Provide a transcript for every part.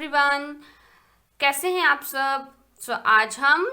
Everyone, कैसे हैं आप सब। आज हम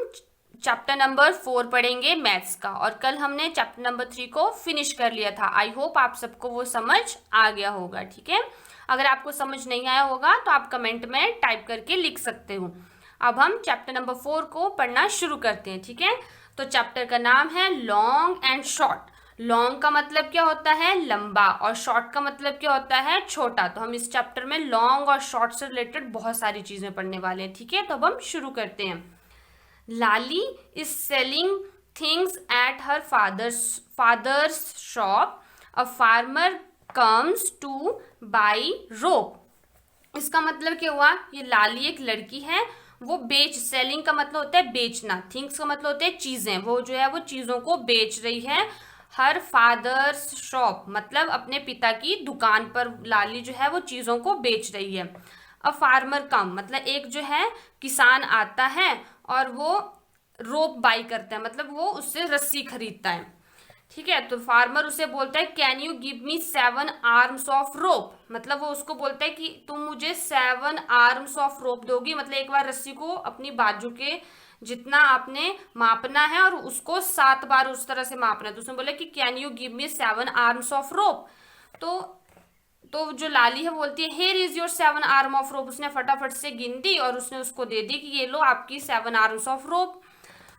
चैप्टर नंबर 4 पढ़ेंगे मैथ्स का, और कल हमने चैप्टर नंबर 3 को फिनिश कर लिया था। आई होप आप सबको वो समझ आ गया होगा। ठीक है, अगर आपको समझ नहीं आया होगा तो आप कमेंट में टाइप करके लिख सकते हो। अब हम चैप्टर नंबर 4 को पढ़ना शुरू करते हैं। ठीक है, तो चैप्टर का नाम है लॉन्ग एंड शॉर्ट। लॉन्ग का मतलब क्या होता है, लंबा, और शॉर्ट का मतलब क्या होता है, छोटा। तो हम इस चैप्टर में लॉन्ग और शॉर्ट से रिलेटेड बहुत सारी चीजें पढ़ने वाले हैं। ठीक है, तो अब हम शुरू करते हैं। Lali is selling things at her father's shop. A farmer comes to buy rope. इसका मतलब क्या हुआ, ये लाली एक लड़की है, वो सेलिंग का मतलब होता है बेचना, थिंग्स का मतलब होता है चीजें, वो जो है वो चीजों को बेच रही है। हर फादर्स शॉप मतलब अपने पिता की दुकान पर लाली जो है वो चीजों को बेच रही है। अ फार्मर कम मतलब एक जो है किसान आता है और वो रोप बाई करता है, मतलब वो उससे रस्सी खरीदता है। ठीक है, तो फार्मर उसे बोलता है can you give me 7 arms of rope. मतलब वो उसको बोलता है कि तुम मुझे 7 आर्म्स ऑफ रोप दोगी, मतलब एक बार रस्सी को अपनी बाजू के जितना आपने मापना है और उसको 7 बार उस तरह से मापना है। तो उसने बोला कि can you give me 7 arms of rope. तो जो लाली है बोलती है here is your 7 arm of rope. उसने फटाफट से गिन दी और उसने उसको दे दी कि ये लो आपकी 7 आर्म्स ऑफ रोप।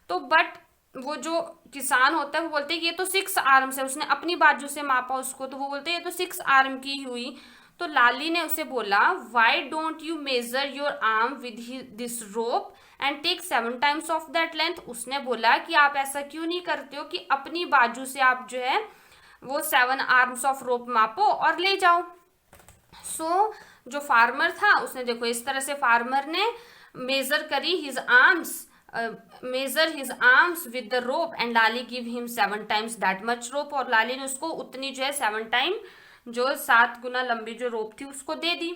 तो बट वो जो किसान होता है वो बोलते हैं कि ये तो 6 आर्म्स है, उसने अपनी बाजू से मापा उसको, तो वो बोलते हैं ये तो 6 आर्म की हुई। तो लाली ने उसे बोला why don't you measure your arm with this rope and take 7 times of that length. उसने बोला कि आप ऐसा क्यों नहीं करते हो कि अपनी बाजू से आप जो है वो 7 आर्म्स ऑफ रोप मापो और ले जाओ। जो फार्मर था उसने देखो इस तरह से फार्मर ने मेजर करी his arms measure his arms with the rope and Lali give him 7 times that much rope. और लाली ने उसको उतनी जो है 7 टाइम जो 7 गुना लंबी जो रोप थी उसको दे दी।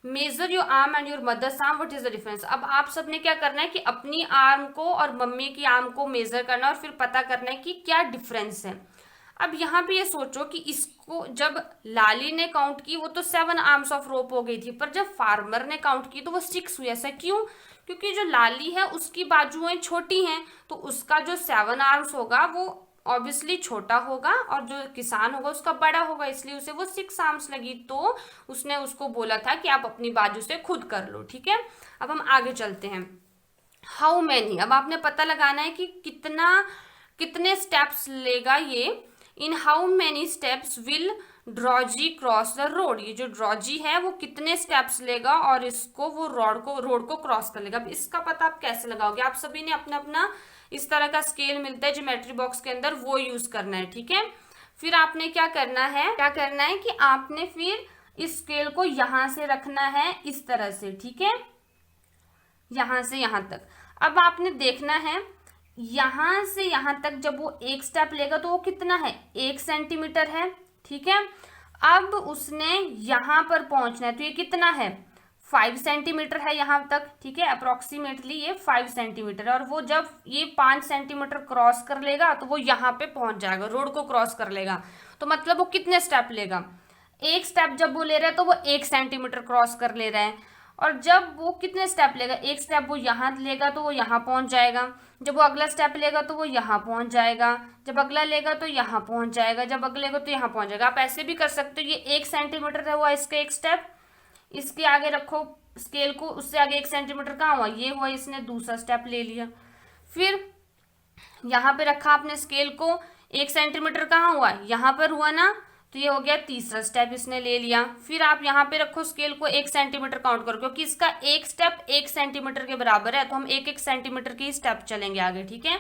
Measure your arm and your mother's arm, what is the difference. अब आप सबने क्या करना है कि अपनी आर्म को और मम्मी की आर्म को मेजर करना और फिर पता करना है कि क्या डिफरेंस है। अब यहाँ पे ये सोचो कि इसको जब लाली ने काउंट की वो तो 7 आर्म्स ऑफ रोप हो गई थी, पर जब फार्मर ने काउंट की तो वो 6 हुई। ऐसा क्यों, क्योंकि जो लाली है उसकी बाजुएं छोटी हैं, तो उसका जो 7 आर्म्स होगा वो ऑब्वियसली छोटा होगा और जो किसान होगा उसका बड़ा होगा, इसलिए उसे वो 6 आर्म्स लगी। तो उसने उसको बोला था कि आप अपनी बाजू से खुद कर लो। ठीक है, अब हम आगे चलते हैं। हाउ मैनी, अब आपने पता लगाना है कि कितने स्टेप्स लेगा ये। In how many steps will drowsy cross the road. ये जो ड्रॉजी है वो कितने स्टेप्स लेगा और इसको वो रोड को क्रॉस कर लेगा। अब इसका पता आप कैसे लगाओगे, आप सभी ने अपना अपना इस तरह का स्केल मिलता है ज्योमेट्री बॉक्स के अंदर, वो यूज करना है। ठीक है, फिर आपने क्या करना है कि आपने फिर इस स्केल को यहां से रखना है इस तरह से। ठीक है, यहां से यहां तक। अब आपने देखना है यहां से यहां तक जब वो एक स्टेप लेगा तो वो कितना है, 1 सेंटीमीटर है। ठीक है, अब उसने यहां पर पहुंचना है तो ये कितना है, 5 सेंटीमीटर है यहां तक। ठीक है, अप्रोक्सीमेटली ये 5 सेंटीमीटर है, और वो जब ये 5 सेंटीमीटर क्रॉस कर लेगा तो वो यहाँ पे पहुंच जाएगा, रोड को क्रॉस कर लेगा। तो मतलब वो कितने स्टेप लेगा, एक स्टेप जब वो ले रहा है तो वो 1 सेंटीमीटर क्रॉस कर ले रहा है। और जब वो कितने स्टेप लेगा, एक स्टेप वो यहाँ लेगा तो वो यहाँ पहुंच जाएगा, जब वो अगला स्टेप लेगा तो वो यहाँ पहुंच जाएगा, जब अगला लेगा तो यहाँ पहुंच जाएगा, जब अगला लेगा तो यहाँ पहुंच जाएगा। आप ऐसे भी कर सकते हो, ये 1 सेंटीमीटर हुआ इसका एक स्टेप, इसके आगे रखो स्केल को, उससे आगे 1 सेंटीमीटर कहाँ हुआ, ये हुआ, इसने दूसरा स्टेप ले लिया। फिर यहाँ पे रखा आपने स्केल को, 1 सेंटीमीटर कहाँ हुआ, यहाँ पर हुआ ना, तो ये हो गया तीसरा स्टेप इसने ले लिया। फिर आप यहाँ पे रखो स्केल को, 1 सेंटीमीटर काउंट करो, क्योंकि इसका एक स्टेप 1 सेंटीमीटर के बराबर है, तो हम 1-1 सेंटीमीटर के स्टेप चलेंगे आगे। ठीक है,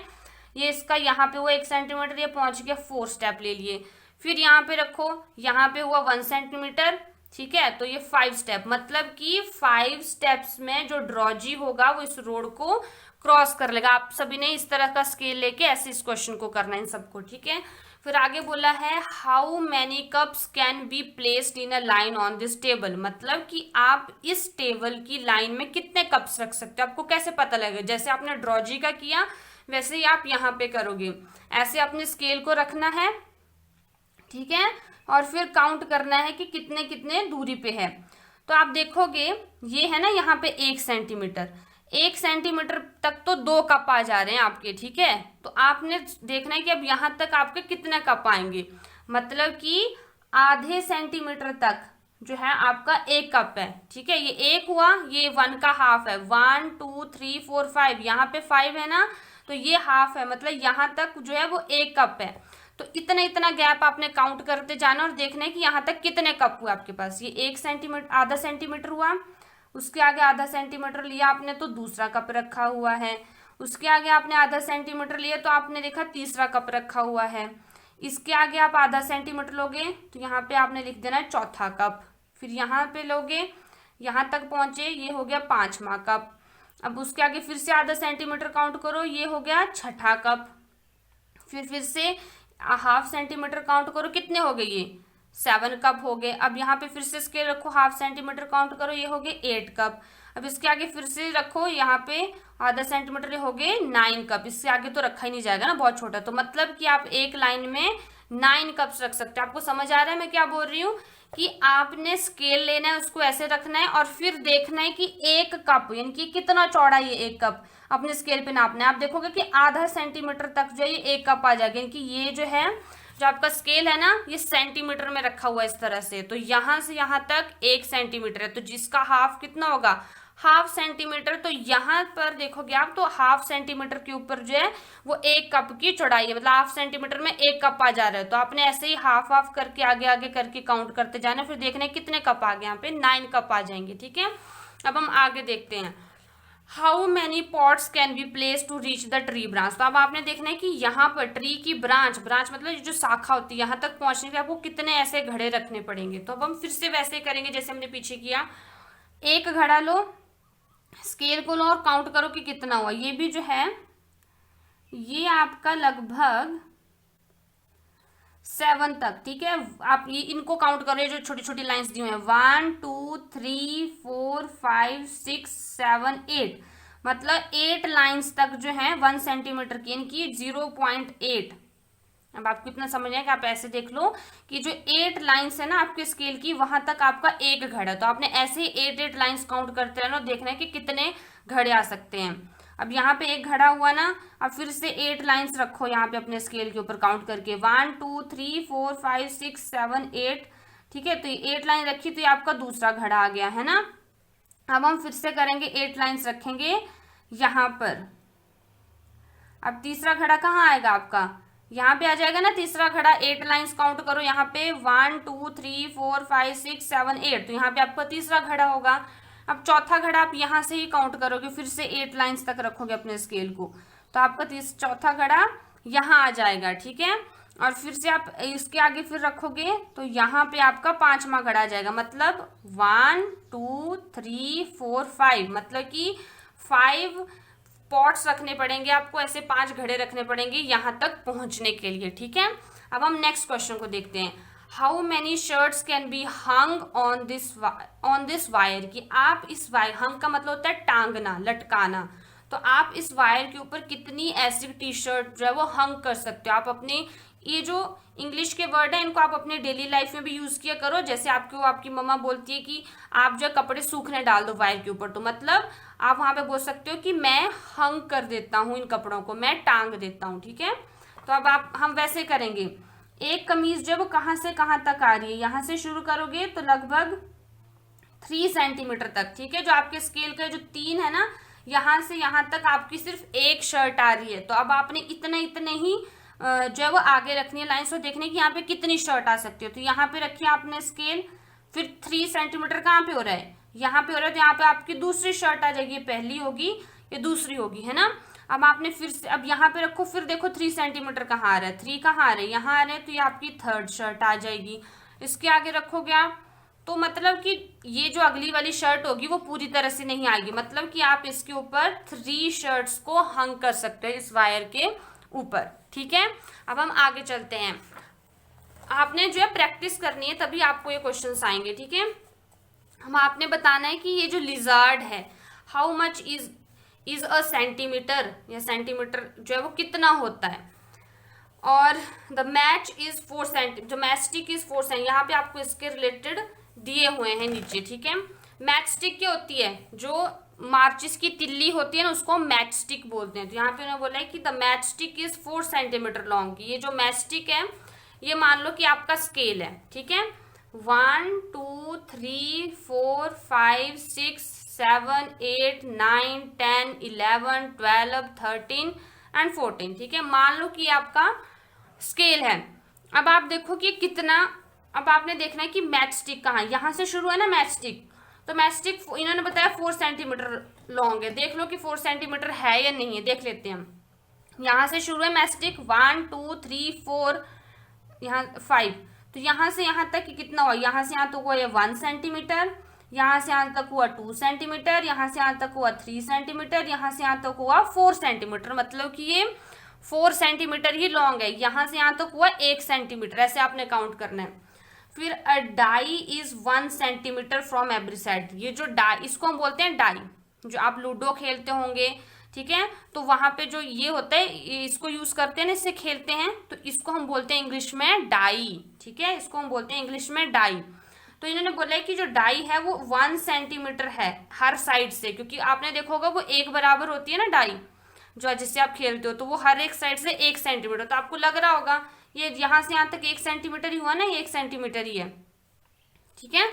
ये इसका यहाँ पे हुआ 1 सेंटीमीटर, ये पहुंच गया 4 स्टेप ले लिए। फिर यहाँ पे रखो, यहाँ पे हुआ 1 सेंटीमीटर। ठीक है, तो ये 5 स्टेप, मतलब कि 5 स्टेप्स में जो ड्रॉजी होगा वो इस रोड को क्रॉस कर लेगा। आप सभी ने इस तरह का स्केल लेके ऐसे इस क्वेश्चन को करना है इन सबको। ठीक है, फिर आगे बोला है how many cups can be placed in a line on this table. मतलब कि आप इस टेबल की लाइन में कितने कप्स रख सकते हो, आपको कैसे पता लगेगा। जैसे आपने ड्रॉजी का किया वैसे ही आप यहाँ पे करोगे, ऐसे अपने स्केल को रखना है। ठीक है, और फिर काउंट करना है कि कितने कितने दूरी पे है। तो आप देखोगे ये है ना यहाँ पे 1 सेंटीमीटर, 1 सेंटीमीटर तक तो 2 कप आ जा रहे हैं आपके, ठीक है। तो आपने देखना है कि अब यहाँ तक आपके कितने कप आएंगे, मतलब कि आधे सेंटीमीटर तक जो है आपका 1 कप है, ठीक है। ये 1 हुआ, ये 1 का हाफ है, 1 2 3 4 5, यहाँ पे 5 है ना, तो ये हाफ है, मतलब यहाँ तक जो है वो 1 कप है। तो इतना इतना गैप आपने काउंट करते जाना और देखना है कि यहाँ तक कितने कप हुए आपके पास। ये 1 सेंटीमीटर, आधा सेंटीमीटर हुआ, उसके आगे आधा सेंटीमीटर लिया आपने तो दूसरा कप रखा हुआ है, उसके आगे आपने आधा सेंटीमीटर लिया तो आपने देखा तीसरा कप रखा हुआ है, इसके आगे आप आधा सेंटीमीटर लोगे तो यहाँ पे आपने लिख देना है चौथा कप, फिर यहाँ पे लोगे, यहाँ तक पहुंचे, ये हो गया 5वां कप। अब उसके आगे फिर से आधा सेंटीमीटर काउंट करो, ये हो गया 6ठा कप। फिर से हाफ सेंटीमीटर काउंट करो, कितने हो गए, ये 7 कप हो गए। अब यहाँ पे फिर से स्केल रखो, हाफ सेंटीमीटर काउंट करो, ये हो गए 8 कप। अब इसके आगे फिर से रखो, यहाँ पे आधा सेंटीमीटर हो गए 9 कप। इससे आगे तो रखा ही नहीं जाएगा ना, बहुत छोटा। तो मतलब कि आप एक लाइन में 9 कप्स रख सकते हो। आपको समझ आ रहा है मैं क्या बोल रही हूँ, कि आपने स्केल लेना है, उसको ऐसे रखना है और फिर देखना है कि 1 कप यानी कि कितना चौड़ा ये 1 कप अपने स्केल पे नापना है। आप देखोगे कि आधा सेंटीमीटर तक जो है ये 1 कप आ जाएगा, यानी कि ये जो है जो आपका स्केल है ना, ये सेंटीमीटर में रखा हुआ है इस तरह से। तो यहाँ से यहाँ तक 1 सेंटीमीटर है, तो जिसका हाफ कितना होगा, हाफ सेंटीमीटर। तो यहाँ पर देखोगे आप तो हाफ सेंटीमीटर के ऊपर जो है वो 1 कप की चौड़ाई है, मतलब हाफ सेंटीमीटर में 1 कप आ जा रहा है। तो आपने ऐसे ही हाफ हाफ करके आगे आगे करके काउंट करते जाना, फिर देखना कितने कप आ गए, यहाँ पे 9 कप आ जाएंगे, ठीक है। अब हम आगे देखते हैं, how many pots can be place to reach the tree branch. तो अब आपने देखना है कि यहाँ पर ट्री की ब्रांच मतलब जो शाखा होती है, यहाँ तक पहुंचने के लिए आपको कितने ऐसे घड़े रखने पड़ेंगे। तो अब हम फिर से वैसे करेंगे जैसे हमने पीछे किया, एक घड़ा लो, स्केल को लो और काउंट करो कि कितना हुआ। ये भी जो है ये आपका लगभग 7 तक, ठीक है। आप ये इनको काउंट करो, ये जो छोटी छोटी लाइंस दी हुई हैं, 1 2 3 4 5 6 7 8, मतलब 8 लाइंस तक जो है 1 सेंटीमीटर की, यानी कि 0.8। अब आपको इतना समझ आए कि आप ऐसे देख लो कि जो 8 लाइंस है ना आपके स्केल की, वहां तक आपका एक घड़ा। तो आपने ऐसे ही 8 लाइंस काउंट करते रहना, देखना है कि कितने घड़े आ सकते हैं। अब यहाँ पे एक घड़ा हुआ ना, अब फिर से 8 लाइंस रखो यहाँ पे अपने स्केल के ऊपर काउंट करके, 1 2 3 4 5 6 7 8, ठीक है। तो 8 लाइन रखी तो ये आपका दूसरा घड़ा आ गया है ना। अब हम फिर से करेंगे, 8 लाइंस रखेंगे यहाँ पर। अब तीसरा घड़ा कहाँ आएगा आपका, यहाँ पे आ जाएगा ना तीसरा घड़ा। 8 लाइंस काउंट करो यहाँ पे, 1 2 3 4 5 6 7 8, तो यहाँ पे आपका तीसरा घड़ा होगा। अब चौथा घड़ा आप यहाँ से ही काउंट करोगे, फिर से 8 लाइंस तक रखोगे अपने स्केल को, तो आपका चौथा घड़ा यहाँ आ जाएगा, ठीक है। और फिर से आप इसके आगे फिर रखोगे तो यहाँ पे आपका 5वां घड़ा आ जाएगा, मतलब 1 2 3 4 5, मतलब कि 5 पॉट्स रखने पड़ेंगे आपको, ऐसे 5 घड़े रखने पड़ेंगे यहाँ तक पहुंचने के लिए, ठीक है। अब हम नेक्स्ट क्वेश्चन को देखते हैं, how many shirts can be hung on this wire, कि आप इस वायर, हंग का मतलब होता है टांगना, लटकाना, तो आप इस वायर के ऊपर कितनी ऐसी टी शर्ट जो है वो हंग कर सकते हो। आप अपने ये जो इंग्लिश के वर्ड है इनको आप अपने डेली लाइफ में भी यूज किया करो, जैसे आपको आपकी मम्मा बोलती है कि आप जो कपड़े सूखने डाल दो वायर के ऊपर, तो मतलब आप वहां पे बोल सकते हो कि मैं हंग कर देता हूँ इन कपड़ों को, मैं टांग देता हूँ, ठीक है। तो अब हम वैसे करेंगे, एक कमीज जो है वो कहाँ से कहाँ तक आ रही है, यहाँ से शुरू करोगे तो लगभग 3 सेंटीमीटर तक, ठीक है। जो आपके स्केल का जो 3 है ना, यहाँ से यहाँ तक आपकी सिर्फ एक शर्ट आ रही है, तो अब आपने इतने ही जो है वो आगे रखनी है लाइन्स, और देखने की यहाँ पे कितनी शर्ट आ सकती है। तो यहाँ पे रखिए आपने स्केल, फिर 3 सेंटीमीटर कहाँ पे हो रहा है, यहाँ पे हो रहा है, तो यहाँ पे आपकी दूसरी शर्ट आ जाएगी, पहली होगी ये दूसरी होगी, है ना। अब आपने फिर से अब यहाँ पे रखो, फिर देखो 3 सेंटीमीटर कहाँ आ रहा है, 3 कहाँ आ रहा है, यहाँ आ रहा है, तो ये आपकी 3rd शर्ट आ जाएगी। इसके आगे रखोगे आप, तो मतलब कि ये जो अगली वाली शर्ट होगी वो पूरी तरह से नहीं आएगी, मतलब कि आप इसके ऊपर 3 शर्ट्स को हंग कर सकते हो इस वायर के ऊपर, ठीक है। अब हम आगे चलते हैं, आपने जो है प्रैक्टिस करनी है तभी आपको ये क्वेश्चंस आएंगे, ठीक है। हम आपने बताना है कि ये जो लिजार्ड है, how much is a centimetre, या सेंटीमीटर जो है वो कितना होता है, और द मैच इज 4 सेंटी, जो मैचस्टिक इज 4 सेंटी, यहाँ पे आपको इसके रिलेटेड दिए हुए हैं नीचे, ठीक है। मैच स्टिक क्या होती है, जो माचिस की तिल्ली होती है ना उसको मैच स्टिक बोलते हैं। तो यहाँ पे उन्होंने बोला है कि the match stick is 4 centimetre long. ये जो मैच स्टिक है ये मान लो कि आपका स्केल है, ठीक है। 1 2 3 4 5 6 7 8 9 10 11 12 13 एंड 14, ठीक है। मान लो कि आपका स्केल है। अब आप देखो कि कितना, अब आपने देखना है कि मैच स्टिक कहाँ है। यहाँ से शुरू है ना मैच स्टिक, तो मैच स्टिक इन्होंने बताया 4 सेंटीमीटर लॉन्ग है। देख लो कि 4 सेंटीमीटर है या नहीं है, देख लेते हैं हम। यहाँ से शुरू है मैच स्टिक 1 2 3 4 यहाँ 5, तो यहाँ से यहाँ तक कितना हुआ, यहाँ से यहाँ तक हुआ ये 1 सेंटीमीटर, यहाँ से यहाँ तक हुआ 2 सेंटीमीटर, यहाँ से यहाँ तक हुआ 3 सेंटीमीटर, यहाँ से यहाँ तक हुआ 4 सेंटीमीटर, मतलब कि ये 4 सेंटीमीटर ही लॉन्ग है। यहाँ से यहाँ तक हुआ 1 सेंटीमीटर, ऐसे आपने काउंट करना है। फिर a die is 1 centimetre from every side. ये जो डाई, इसको हम बोलते हैं डाई, जो आप लूडो खेलते होंगे, ठीक है, तो वहां पे जो ये होता है इसको यूज करते हैं ना, इससे खेलते हैं, तो इसको हम बोलते हैं इंग्लिश में डाई, ठीक है, इसको हम बोलते हैं इंग्लिश में डाई। तो इन्होंने बोला है कि जो डाई है वो 1 सेंटीमीटर है हर साइड से, क्योंकि आपने देखा होगा वो एक बराबर होती है ना डाई, जो जिससे आप खेलते हो, तो वो हर एक साइड से 1 सेंटीमीटर, तो आपको लग रहा होगा ये यहाँ से यहाँ तक 1 सेंटीमीटर ही हुआ ना, ये 1 सेंटीमीटर ही है, ठीक है।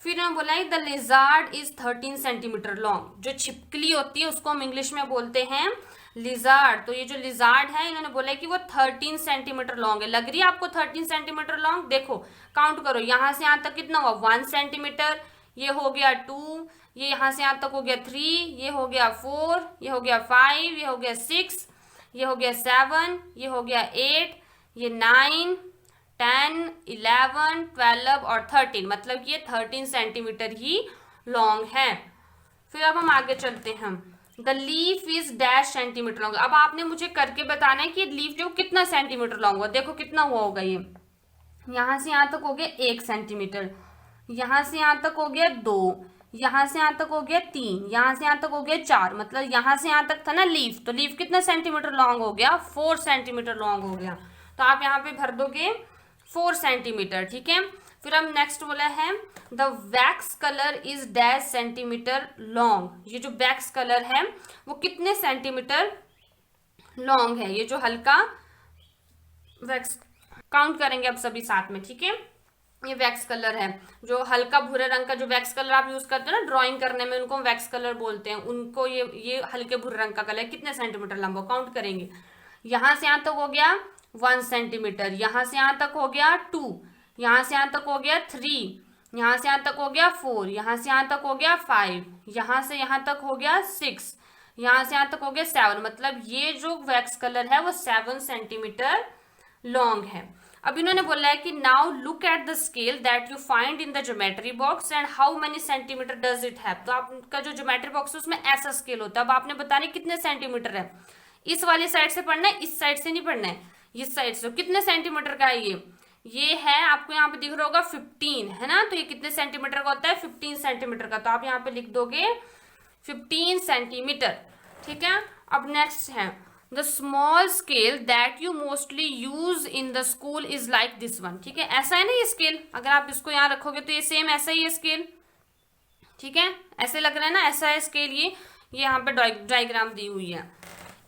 फिर उन्होंने बोला है the lizard is 13 centimetre long. जो छिपकली होती है उसको हम इंग्लिश में बोलते हैं लिजार्ड। तो ये जो लिजार्ड है इन्होंने बोला है कि वो 13 सेंटीमीटर लॉन्ग है। लग रही है आपको 13 सेंटीमीटर लॉन्ग? देखो काउंट करो, यहाँ से यहाँ तक कितना हुआ 1 सेंटीमीटर, ये हो गया 2, ये यहाँ से यहाँ तक हो गया 3, ये हो गया 4, ये हो गया 5, ये हो गया 6, ये हो गया 7, ये हो गया 8, ये 9 10 11 12 और 13, मतलब कि ये 13 सेंटीमीटर ही लॉन्ग है। फिर अब हम आगे चलते हैं। The leaf is dash centimetre long. अब आपने मुझे करके बताना है कि लीफ जो कितना सेंटीमीटर लॉन्ग हुआ। देखो कितना हुआ होगा, ये यहाँ से यहाँ तक हो गया 1 सेंटीमीटर, यहाँ से यहाँ तक हो गया 2, यहाँ से यहाँ तक हो गया 3, यहाँ से यहाँ तक हो गया 4, मतलब यहाँ से यहाँ तक था ना लीफ, तो लीफ कितना सेंटीमीटर लॉन्ग हो गया, 4 सेंटीमीटर लॉन्ग हो गया। तो आप यहाँ पे भर दोगे 4 सेंटीमीटर, ठीक है। फिर हम नेक्स्ट बोला है the wax colour is dash centimetre long. ये जो वैक्स कलर है वो कितने सेंटीमीटर लॉन्ग है। ये जो हल्का वैक्स, काउंट करेंगे अब सभी साथ में, ठीक है। ये वैक्स कलर है, जो हल्का भूरे रंग का जो वैक्स कलर आप यूज करते हो ना ड्राइंग करने में, उनको हम वैक्स कलर बोलते हैं। उनको ये हल्के भूरे रंग का कलर कितने सेंटीमीटर लंबा, काउंट करेंगे। यहाँ से यहाँ तक हो गया 1 सेंटीमीटर, यहाँ से यहाँ तक हो गया 2, यहाँ से यहाँ तक हो गया 3, यहाँ से यहाँ तक हो गया 4, यहाँ से यहाँ तक हो गया 5, यहाँ से यहाँ तक हो गया 6, यहाँ से यहाँ तक हो गया 7, मतलब ये जो वैक्स कलर है वो 7 सेंटीमीटर लॉन्ग है। अब इन्होंने बोला है कि now look at the scale that you find in the geometry box and how many centimetre does it have. तो आपका जो ज्योमेट्री बॉक्स है उसमें ऐसा स्केल होता है। अब आपने बताना कितने सेंटीमीटर है, इस वाली साइड से पढ़ना है, इस साइड से नहीं पढ़ना है, इस साइड से। कितने सेंटीमीटर का है ये है आपको यहाँ पे दिख रहा होगा 15, है ना। तो ये कितने सेंटीमीटर का होता है, 15 सेंटीमीटर का। तो आप यहाँ पे लिख दोगे 15 सेंटीमीटर, ठीक है। अब नेक्स्ट है the small scale that you mostly use in the school is like this one, ठीक है। ऐसा है ना ये स्केल, अगर आप इसको यहाँ रखोगे तो ये सेम ऐसा ही है स्केल, ठीक है। ऐसे लग रहा है ना, ऐसा है स्केल। ये यहाँ पे डायग्राम दी हुई है।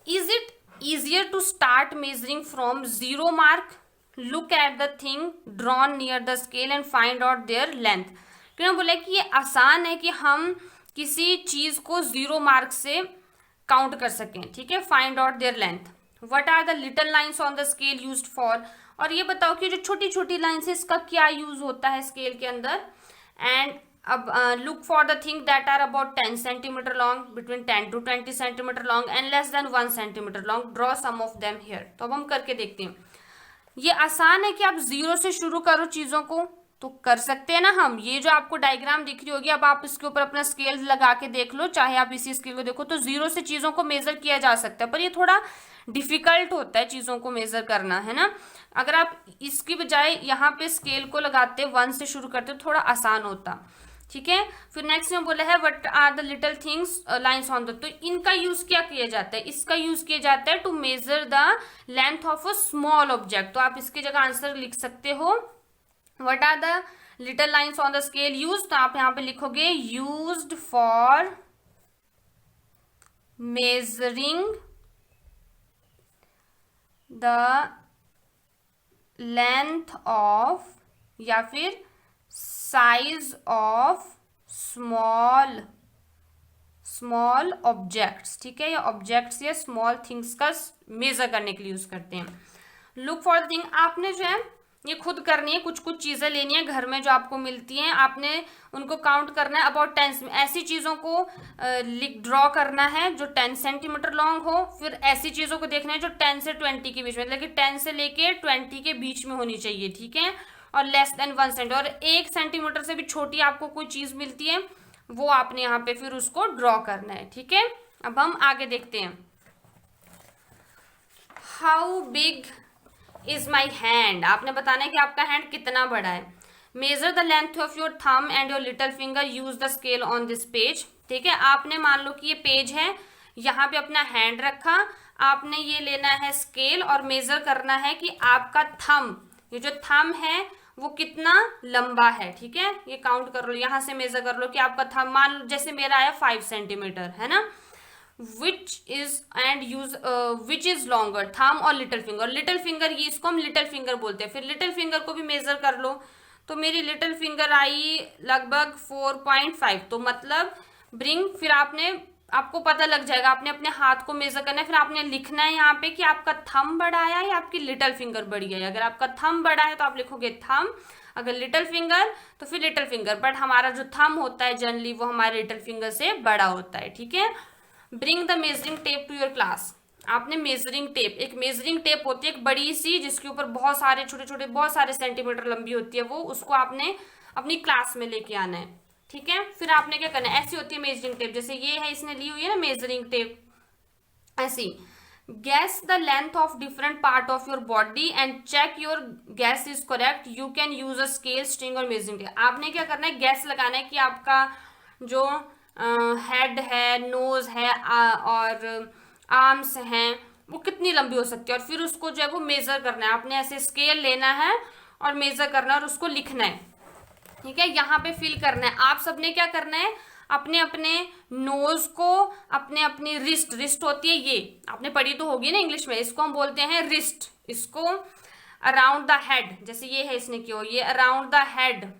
Is it easier to start measuring from 0 mark? Look at the thing drawn near the scale and find out their length। क्यों बोले कि ये आसान है कि हम किसी चीज को 0 मार्क से काउंट कर सकें, ठीक है। Find out their length. What are the little lines on the scale used for. और ये बताओ कि जो छोटी छोटी लाइन्स है इसका क्या यूज होता है स्केल के अंदर। एंड अब look for the thing that are about 10 centimetre long, between 10 to 20 centimetre long and less than 1 centimetre long. Draw some of them here. तो अब हम करके देखते हैं। ये आसान है कि आप 0 से शुरू करो चीजों को, तो कर सकते हैं ना हम। ये जो आपको डायग्राम दिख रही होगी, अब आप इसके ऊपर अपना स्केल लगा के देख लो, चाहे आप इसी स्केल को देखो, तो 0 से चीजों को मेजर किया जा सकता है। पर ये थोड़ा डिफिकल्ट होता है चीजों को मेजर करना, है ना। अगर आप इसकी बजाय यहाँ पे स्केल को लगाते 1 से शुरू करते तो थोड़ा आसान होता, ठीक है। फिर नेक्स्ट में बोला है what are the little things lines on the. तो इनका यूज क्या किया जाता है, इसका यूज किया जाता है to measure the length of a small object. तो आप इसकी जगह आंसर लिख सकते हो what are the little lines on the scale use, तो आप यहाँ पे लिखोगे used for measuring the length of या फिर साइज ऑफ स्मॉल ऑब्जेक्ट्स, ठीक है, या ऑब्जेक्ट्स या स्मॉल थिंग्स का मेजर करने के लिए यूज करते हैं। लुक फॉर द थिंग, आपने जो है ये खुद करनी है, कुछ कुछ चीजें लेनी है घर में जो आपको मिलती हैं, आपने उनको काउंट करना है अबाउट 10, ऐसी चीजों को ड्रॉ करना है जो 10 सेंटीमीटर लॉन्ग हो, फिर ऐसी चीजों को देखना है जो 10 से 20 के बीच में, मतलब कि 10 से लेके 20 के बीच में होनी चाहिए, ठीक है, और लेस देन 1 सेंटीमीटर, और 1 सेंटीमीटर से भी छोटी आपको कोई चीज मिलती है वो आपने यहाँ पे फिर उसको ड्रॉ करना है, ठीक है। अब हम आगे देखते हैं, how big is my hand, आपने बताना है कि आपका हैंड कितना बड़ा है। Major the length of your thumb and your little finger, use the scale on this page, ठीक है। आपने मान लो कि ये पेज है, यहाँ पे अपना हैंड रखा, आपने ये लेना है स्केल और मेजर करना है कि आपका थंब, ये जो थंब है वो कितना लंबा है, ठीक है, ये काउंट कर लो, यहाँ से मेजर कर लो कि आपका थंब, मान लो जैसे मेरा आया 5 सेंटीमीटर, है ना, विच इज लॉन्गर, थंब और लिटिल फिंगर, लिटिल फिंगर ये इसको हम लिटिल फिंगर बोलते हैं, फिर लिटिल फिंगर को भी मेजर कर लो, तो मेरी लिटिल फिंगर आई लगभग 4.5, तो मतलब फिर आपको पता लग जाएगा, आपने अपने हाथ को मेजर करना है, फिर आपने लिखना है यहाँ पे कि आपका थंब बड़ा आया या आपकी लिटिल फिंगर बड़ी है। अगर आपका थंब बड़ा है तो आप लिखोगे थंब, अगर लिटिल फिंगर तो फिर लिटिल फिंगर, बट हमारा जो थंब होता है जनरली वो हमारे लिटिल फिंगर से बड़ा होता है, ठीक है। Bring the measuring tape to your class, आपने मेजरिंग टेप, एक मेजरिंग टेप होती है एक बड़ी सी जिसके ऊपर बहुत सारे छोटे छोटे बहुत सारे सेंटीमीटर लंबी होती है, वो उसको आपने अपनी क्लास में लेके आना है, ठीक है। फिर आपने क्या करना है, ऐसी होती है मेजरिंग टेप, जैसे ये है इसने ली हुई है ना मेजरिंग टेप, ऐसी। Guess the length of different part of your body and check your guess is correct, you can use a scale, string और मेजरिंग टेप। आपने क्या करना है, गैस लगाना है कि आपका जो हेड है, नोज है और आर्म्स हैं वो कितनी लंबी हो सकती है, और फिर उसको जो है वो मेजर करना है, आपने ऐसे स्केल लेना है और मेजर करना है और उसको लिखना है, ठीक है, यहाँ पे फिल करना है। आप सबने क्या करना है, अपने अपने नोज को, अपने अपनी रिस्ट होती है, ये आपने पढ़ी तो होगी ना इंग्लिश में, इसको हम बोलते हैं रिस्ट, इसको अराउंड द हेड, जैसे ये है इसने क्यों, ये अराउंड द हेड,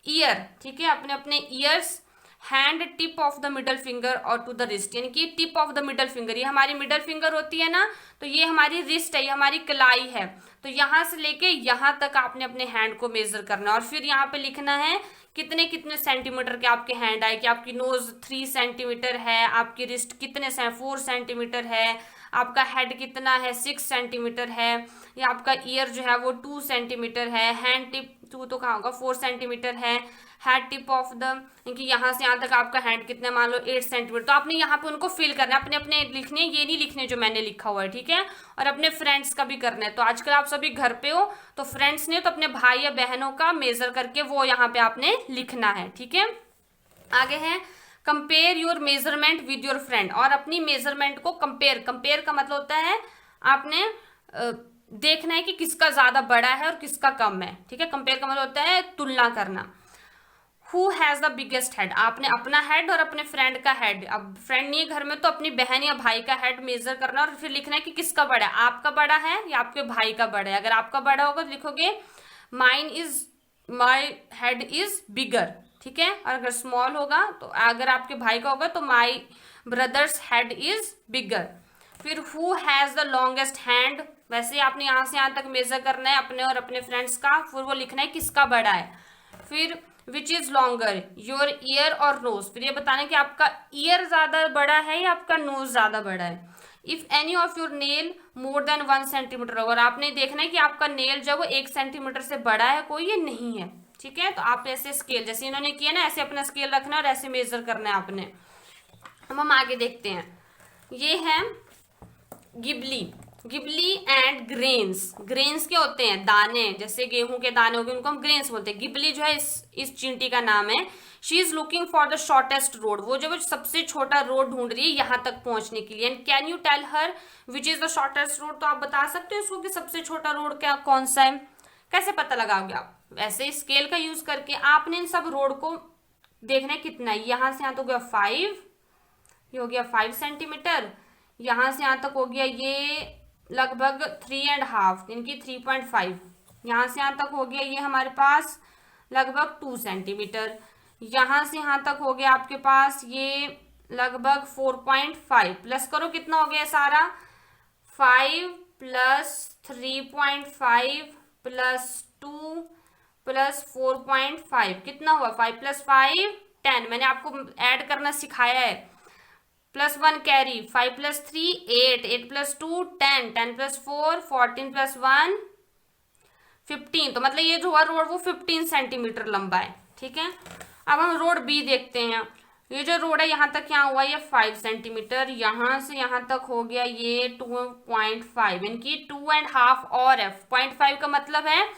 ईयर, ठीक है, अपने अपने years, hand tip of the middle finger और टू द रिस्ट, यानी कि tip of the middle finger, ये हमारी मिडल फिंगर होती है ना, तो ये हमारी रिस्ट है, ये हमारी कलाई है, तो यहाँ से लेके यहाँ तक आपने अपने हैंड को मेजर करना है, और फिर यहाँ पे लिखना है कितने कितने सेंटीमीटर के आपके हैंड आए, कि आपकी नोज 3 सेंटीमीटर है, आपकी रिस्ट कितने 4 सेंटीमीटर है, आपका हेड कितना है 6 सेंटीमीटर है, या आपका ईयर जो है वो 2 सेंटीमीटर है, हैंड टिप 2 तो कहाँ होगा 4 सेंटीमीटर है, हैड टिप ऑफ द, क्योंकि यहाँ से यहाँ तक आपका हैंड कितना मान लो 8 सेंटीमीटर, तो आपने यहाँ पे उनको फिल करना है, अपने अपने लिखने, ये नहीं लिखने जो मैंने लिखा हुआ है, ठीक है, और अपने फ्रेंड्स का भी करना है। तो आजकल आप सभी घर पे हो तो फ्रेंड्स ने तो अपने भाई या बहनों का मेजर करके वो यहाँ पे आपने लिखना है, ठीक है। आगे है compare your measurement with your friend, और अपनी मेजरमेंट को कंपेयर का मतलब होता है आपने देखना है कि किसका ज्यादा बड़ा है और किसका कम है, ठीक है, कंपेयर का मतलब होता है तुलना करना। Who has the biggest head, आपने अपना हेड और अपने फ्रेंड का हेड, अब फ्रेंड नहीं है घर में तो अपनी बहन या भाई का हेड मेजर करना और फिर लिखना है कि किसका बड़ा है, आपका बड़ा है या आपके भाई का बड़ा है। अगर आपका बड़ा होगा तो लिखोगे माई हेड इज बिगर, ठीक है, और अगर स्मॉल होगा तो अगर आपके भाई का होगा तो माई ब्रदर्स हेड इज बिगर। फिर who has the longest hand, वैसे आपने यहाँ से यहाँ तक मेजर करना है अपने और अपने फ्रेंड्स का, फिर वो लिखना है किसका बड़ा है। फिर which is longer, your year और नोज, फिर ये बताना है कि आपका ईयर ज्यादा बड़ा है या आपका नोज ज्यादा बड़ा है। If any of your nail more than 1 centimetre, और आपने देखना है कि आपका नेल जो वो 1 सेंटीमीटर से बड़ा है कोई या नहीं है, ठीक है। तो आप ऐसे स्केल जैसे इन्होंने किया ना, ऐसे अपना स्केल रखना और ऐसे मेजर करना है आपने। हम आगे देखते हैं, ये है गिबली एंड ग्रेन्स क्या होते हैं, दाने, जैसे गेहूं के दाने हो गए उनको हम ग्रेन्स बोलते हैं। गिबली जो है इस चींटी का नाम है। She is looking for the shortest road, वो जो सबसे छोटा रोड ढूंढ रही है यहाँ तक पहुंचने के लिए। And can you tell her which is the shortest road, तो आप बता सकते हो उसको कि सबसे छोटा रोड क्या कौन सा है, कैसे पता लगाओगे आप, वैसे स्केल का यूज करके आपने इन सब रोड को देखना है कितना है। यहां से यहां तक हो गया 5, ये हो गया 5 सेंटीमीटर। यहां से यहां तक हो गया ये लगभग 3.5 यानी कि 3.5। यहां से यहां तक हो गया ये हमारे पास लगभग 2 सेंटीमीटर। यहां से यहां तक हो गया आपके पास ये लगभग 4.5। प्लस करो कितना हो गया सारा, 5 प्लस 3.5 प्लस 2 प्लस 4.5 कितना हुआ, 5 प्लस 5 10। मैंने आपको ऐड करना सिखाया है। Plus 1 carry, 5 plus 3 8, 8 plus 2 10, 10 plus 4 14 plus 1 15। तो मतलब ये जो हुआ रोड वो 15 सेंटीमीटर लंबा है। ठीक है, अब हम रोड बी देखते हैं। ये जो रोड है यहाँ तक यहाँ हुआ ये 5 सेंटीमीटर। यहाँ से यहाँ तक हो गया ये 2.5 यानी कि 2.5 और है। 0.5 का मतलब है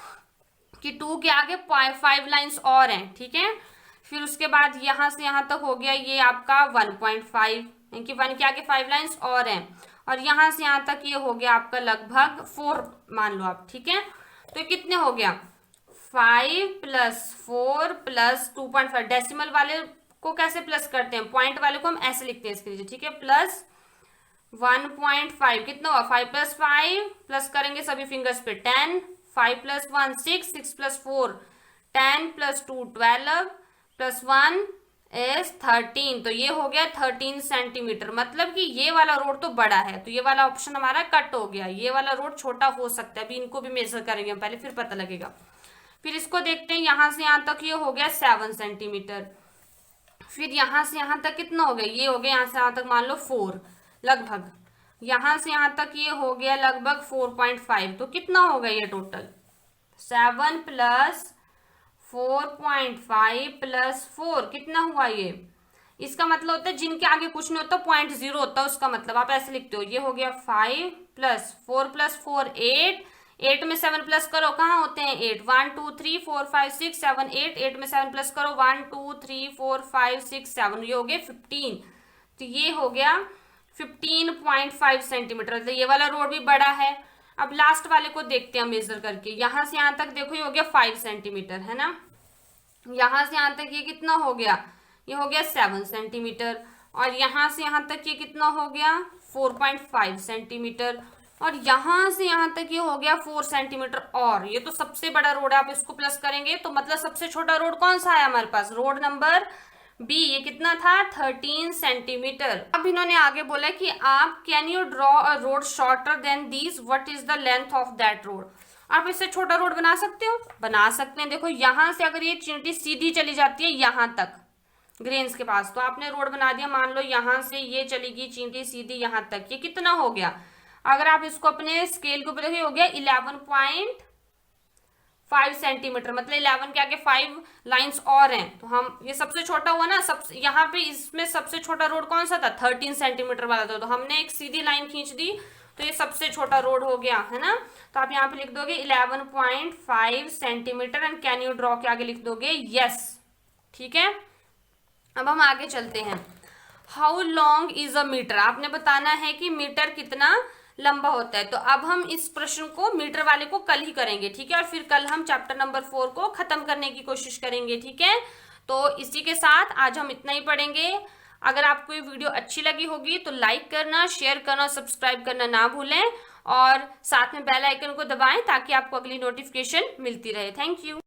कि 2 के आगे 5 लाइंस और हैं। ठीक है, फिर उसके बाद यहाँ से यहाँ तक हो गया ये आपका 1.5 यानी कि 1 के आगे 5 लाइंस और हैं। और यहाँ से यहाँ तक ये हो गया आपका लगभग 4 मान लो आप। ठीक है, तो ये कितने हो गया, 5 प्लस 4 प्लस 2.5। डेसिमल वाले को कैसे प्लस करते हैं, पॉइंट वाले को हम ऐसे लिखते हैं इसके नीचे। ठीक है, प्लस 1.5 कितना हुआ, 5 प्लस 5 प्लस करेंगे सभी फिंगर्स पे 10, 5 plus 1 6, 6 plus 4 10 plus 2 12 plus 1 is 13। तो ये हो गया 13 सेंटीमीटर। मतलब कि ये वाला रोड तो बड़ा है, तो ये वाला ऑप्शन हमारा कट हो गया। ये वाला रोड छोटा हो सकता है, अभी इनको भी मेजर करेंगे हम पहले, फिर पता लगेगा। फिर इसको देखते हैं, यहां से यहां तक ये हो गया 7 सेंटीमीटर। फिर यहां से यहां तक कितना हो गया, ये हो गया यहां से यहां तक मान लो 4 लगभग। यहां से यहां तक ये हो गया लगभग 4.5। तो कितना हो गया ये टोटल, 7 प्लस 4.5 प्लस 4 कितना हुआ ये। इसका मतलब होता है जिनके आगे कुछ नहीं होता 0.0 होता है, उसका मतलब आप ऐसे लिखते हो। ये हो गया 5 प्लस 4 प्लस 4 8, 8 में 7 प्लस करो, कहाँ होते हैं 8, 1 2 3 4 5 6 7 8, 8 में 7 प्लस करो 1 2 3 4 5 6 7, ये हो गया 15। तो ये हो गया 15.5 सेंटीमीटर। तो ये वाला रोड भी बड़ा है। अब लास्ट वाले को देखते हैं मेजर करके। यहां से यहां तक देखो ये हो गया 5 सेंटीमीटर है ना। यहां से यहां तक ये कितना हो गया, ये हो गया 7 सेंटीमीटर। और यहां से यहां तक ये कितना हो गया 4.5 सेंटीमीटर। और यहां से यहां तक ये हो गया 4 सेंटीमीटर। और ये तो सबसे बड़ा रोड है, आप इसको प्लस करेंगे तो मतलब सबसे छोटा रोड कौन सा है हमारे पास, रोड नंबर बी। ये कितना था 13 सेंटीमीटर। अब इन्होंने आगे बोला कि आप can you draw a road shorter than these, what is the length of that road. आप इससे छोटा रोड बना सकते हो, बना सकते हैं। देखो यहां से अगर ये चींटी सीधी चली जाती है यहां तक ग्रेन्स के पास, तो आपने रोड बना दिया। मान लो यहां से ये चलेगी चींटी सीधी यहां तक, ये कितना हो गया, अगर आप इसको अपने स्केल के ऊपर देखिए हो गया 11.5 सेंटीमीटर। मतलब 11 के आगे 5 लाइंस और हैं। तो हम ये सबसे छोटा हुआ ना, सबसे यहाँ पे इसमें सबसे छोटा रोड कौन सा था, 13 सेंटीमीटर वाला था। तो हमने एक सीधी लाइन खींच दी, तो ये सबसे छोटा रोड हो गया है ना। तो आप यहाँ पे लिख दोगे 11.5 centimetre and can you draw के आगे लिख दोगे यस। ठीक है, अब हम आगे चलते हैं। How long is a metre, आपने बताना है कि मीटर कितना लंबा होता है। तो अब हम इस प्रश्न को मीटर वाले को कल ही करेंगे। ठीक है, और फिर कल हम चैप्टर नंबर 4 को खत्म करने की कोशिश करेंगे। ठीक है, तो इसी के साथ आज हम इतना ही पढ़ेंगे। अगर आपको ये वीडियो अच्छी लगी होगी तो लाइक करना, शेयर करना और सब्सक्राइब करना ना भूलें। और साथ में बेल आइकन को दबाएं ताकि आपको अगली नोटिफिकेशन मिलती रहे। Thank you.